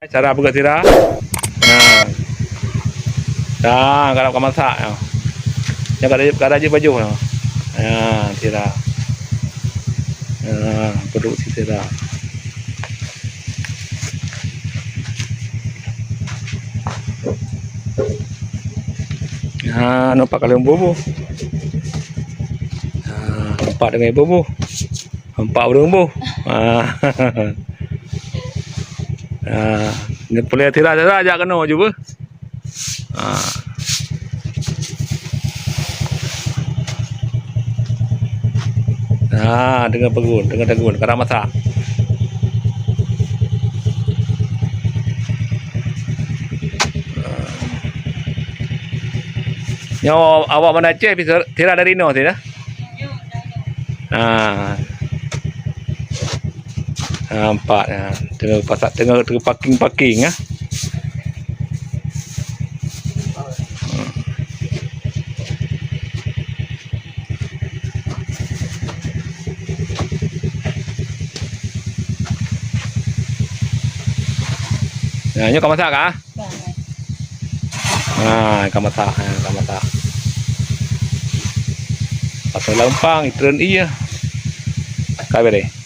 Cara buka tira. Nah, dah kalau kau masak, yang kada aja baju, nah tira. Nah, perlu si tira. Nah, nampak kalau bobo. Nah, nampak dengan bobo. Nampak berumbu. Ah. Ah, ni boleh tira aja kena juga. Ah. Nah, dengan tegun, kada masak. Nyo awak mana Aceh tira dari no tidak? Ah. Nampak ya. Tengah pasak tengah parking ya. Nah, nyo kau masak kah? Nah, kau masak, kau masak. Pasal lampang, itren iya. Kau beri.